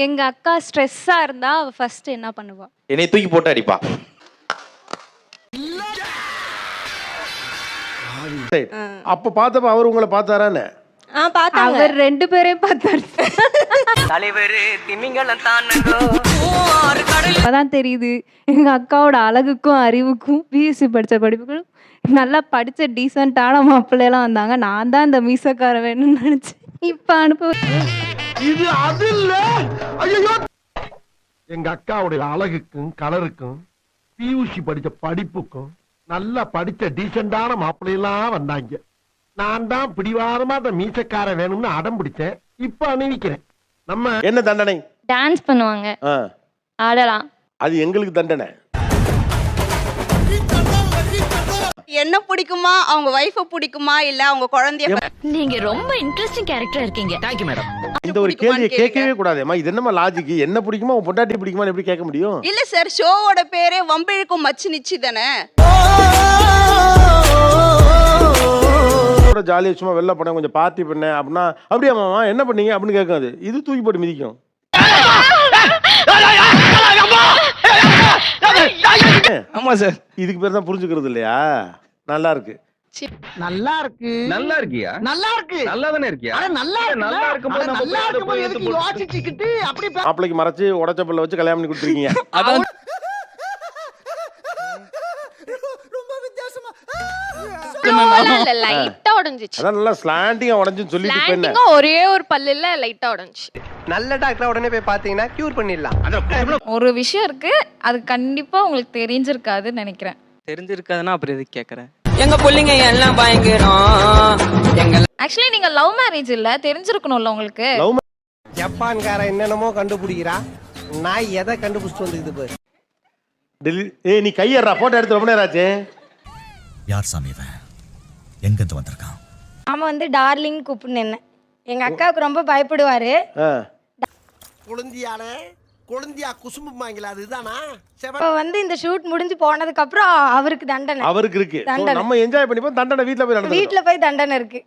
எங்க அக்கா ஸ்ட்ரெஸ்ஸா இருந்தா அவ ஃபர்ஸ்ட் என்ன பண்ணுவா? என்னை தூக்கி போட்டு அடிப்பா. அப்ப பார்த்தப்ப அவர் உங்களை பார்த்தாரானே? பார்த்தாங்க. அவர் 2 பேரையும் பார்த்தாரு. தலைவரு திமிங்கலம் தானங்கோ. அப்பதான் தெரியுது எங்க அக்காவோட அழகுக்கும் அறிவுக்கும் பிஎஸ்சி படிச்ச படிப்புக்கும் நல்லா படிச்ச டீசென்ட்டான மாப்பிள்ளையெல்லாம் வந்தாங்க. நான் தான் இந்த மீசக்கார வேணும்னு நினைச்சேன். இப்ப அனுப்ப இது அது இல்ல. ஐயோ, எங்க அக்காவுடைய அழகுக்கும் கலருக்கும் பியூசி படிச்ச படிப்புக்கும் நல்லா படிச்ச டீசென்டான மாப்பிள்ளையெல்லாம் வந்தாங்க. நான் தான் பிடிவாதமா அந்த மீசக்கார வேணும்னு அடம் பிடிச்சேன். இப்ப அணிவிக்கிறேன். நம்ம என்ன தண்டனை? டான்ஸ் பண்ணுவாங்க, ஆடலாம். அது எங்களுக்கு தண்டனை. என்ன பிடிக்குமா, அவங்க வைஃப பிடிக்குமா, இல்ல அவங்க குழந்தைய? நீங்க ரொம்ப இன்ட்ரெஸ்டிங் கேரக்டரா இருக்கீங்க. Thank you madam. இந்த ஒரு கேள்வியை கேட்கவே கூடாதேம்மா. இது என்னமா லாஜிக்? என்ன பிடிக்குமா, உன் பொண்டாட்டி பிடிக்குமான்னு எப்படி கேட்க முடியும்? இல்ல சார், ஷோவோட பேரே வம்பிழுக்கும் மச்சு நிச்சி தானே. ஜாலியா சும்மா வெளில போனேன், கொஞ்சம் பார்ட்டி பண்ணேன் அப்படின்னா, அப்படியே மாமா என்ன பண்ணீங்க அப்படின்னு கேட்காது. இது தூக்கி போட்டு மிதிக்கும். ஆமா சார். இதுக்கு பேர் தான் புரிஞ்சுக்கிறது இல்லையா? நல்லா இருக்கு. நல்லா இருக்கு. நல்லா இருக்கியா? நல்லா இருக்கு. நல்லா தானே இருக்கியா? நல்லா நல்லா இருக்கும்போது நம்ம நல்லா போய் இருக்கும்போது எடுத்து எதுக்கு யோசிச்சுக்கிட்டு அப்படி மாப்பிளைக்கு மறைச்சு உடச்ச பல்ல வச்சு கல்யாணம் பண்ணி கொடுத்துருக்கீங்க. அதான் லைட்டா உடைஞ்சிச்சு. அதான் நல்லா ஸ்லாண்டிங்கா உடஞ்சுன்னு சொல்லிட்டு இப்ப என்ன? ஸ்லாண்டிங்கா ஒரே ஒரு பல்லுல லைட்டா உடைஞ்சிச்சு. நல்ல டாக்டர் உடனே போய் பாத்தீங்கன்னா கியூர் பண்ணிடலாம். ஒரு விஷயம் இருக்கு, அது கண்டிப்பா உங்களுக்கு தெரிஞ்சிருக்காதுன்னு நினைக்கிறேன். தெரிஞ்சிருக்காதுன்னா அப்புறம் எதுக்கு கேக்குறேன்? எங்க புள்ளைங்க எல்லாம் பயங்கரம். எங்க ஆக்சுவலி நீங்க லவ் மேரேஜ் இல்ல, தெரிஞ்சிருக்கணும்ல உங்களுக்கு. ஜப்பான்கார என்னென்னமோ கண்டுபிடிக்கிறா. நான் எதை கண்டுபிடிச்சிட்டு வந்துக்குது பாரு. ஏய், நீ கையறா, போட்டோ எடுத்து ரொம்ப நேரம் ஆச்சு. யார் சாமி இவன்? எங்க இருந்து வந்திருக்கான்? அவன் வந்து டார்லிங் கூப்பிடுன்னு எங்க அக்காவுக்கு ரொம்ப பயப்படுவாரு. குழந்தையால குழந்தையா குசும்புமாங்களா? அதுதானா? இப்ப வந்து இந்த ஷூட் முடிஞ்சு போனதுக்கு அப்புறம் அவருக்கு தண்டனை. அவருக்கு இருக்கு. தண்டனை. நம்ம என்ஜாய் பண்ணிப்போம். தண்டனை வீட்ல போய் நடந்து. வீட்டுல போய் தண்டனை இருக்கு.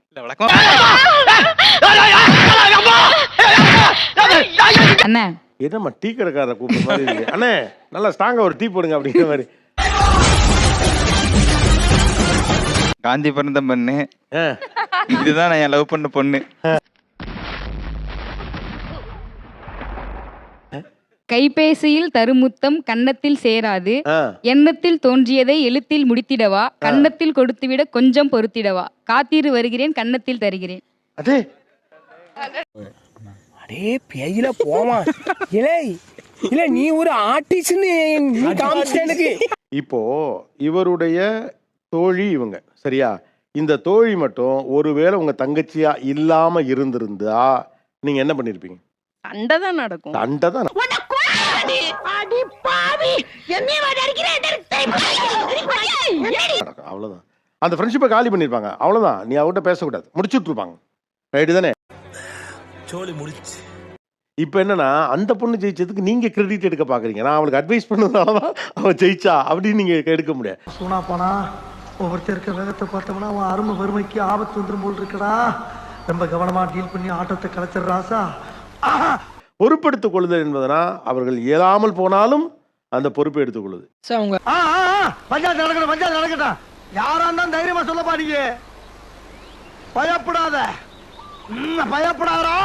அண்ணா என்னம்மா டீ கடைக்காரரை கூப்பிடுற மாதிரி இருக்கு. அண்ணே நல்லா ஸ்ட்ராங்கா ஒரு டீ போடுங்க அப்படிங்கிற மாதிரி. காந்தி பிறந்த பொண்ணு. இதுதான் நான் என் லவ் பண்ண பொண்ணு. கைபேசியில் தருமுத்தம் கன்னத்தில் சேராது, எண்ணத்தில் தோன்றியதை எழுத்தில் முடித்திடவா, கன்னத்தில் கொடுத்துவிட கொஞ்சம் பொறுத்திடவா, காத்திரு வருகிறேன் கன்னத்தில் தருகிறேன். அதே அடே பேயில போமா. இல்லை இல்ல, நீ ஒரு ஆர்டிஸ்ட்னு நீ காமிச்சிட்டே. இப்போ இவருடைய தோழி இவங்க, சரியா? இந்த தோழி மட்டும் ஒருவேளை உங்க தங்கச்சியா இல்லாம இருந்திருந்தா நீங்க என்ன பண்ணிருப்பீங்க? சண்டை தான் நடக்கும். சண்டை தான். அவ்வளவுதான். அந்த ஃப்ரெண்ட்ஷிப்பை காலி பண்ணிருப்பாங்க. அவ்வளவுதான். நீ அவகிட்ட பேசக்கூடாது, முடிச்சுட்டு இருப்பாங்க. ரைட்டு தானே? இப்ப என்னன்னா, அந்த பொண்ணு ஜெயிச்சதுக்கு நீங்க கிரெடிட் எடுக்க பாக்குறீங்க. நான் அவளுக்கு அட்வைஸ் பண்ணதுனாலதான் அவ ஜெயிச்சா அப்படின்னு நீங்க எடுக்க முடியாது. சூனா போனா ஒவ்வொருத்தருக்க வேகத்தை பார்த்தோம்னா அவன் அருமை வறுமைக்கு ஆபத்து வந்துடும் போல் இருக்கடா. ரொம்ப கவனமா டீல் பண்ணி ஆட்டத்தை கலைச்சிடுறாசா. பொறுப்பெடுத்துக் கொள்ளுதல் என்பதனா அவர்கள் இயலாமல் போனாலும் அந்த பொறுப்பை எடுத்துக் கொள்ளுது. பஞ்சாயத்து நடக்கட்டும், பஞ்சாயத்து நடக்கட்டும். யாரா இருந்தாலும் தைரியமா சொல்ல பாருங்க. பயப்படாத, பயப்படாதா.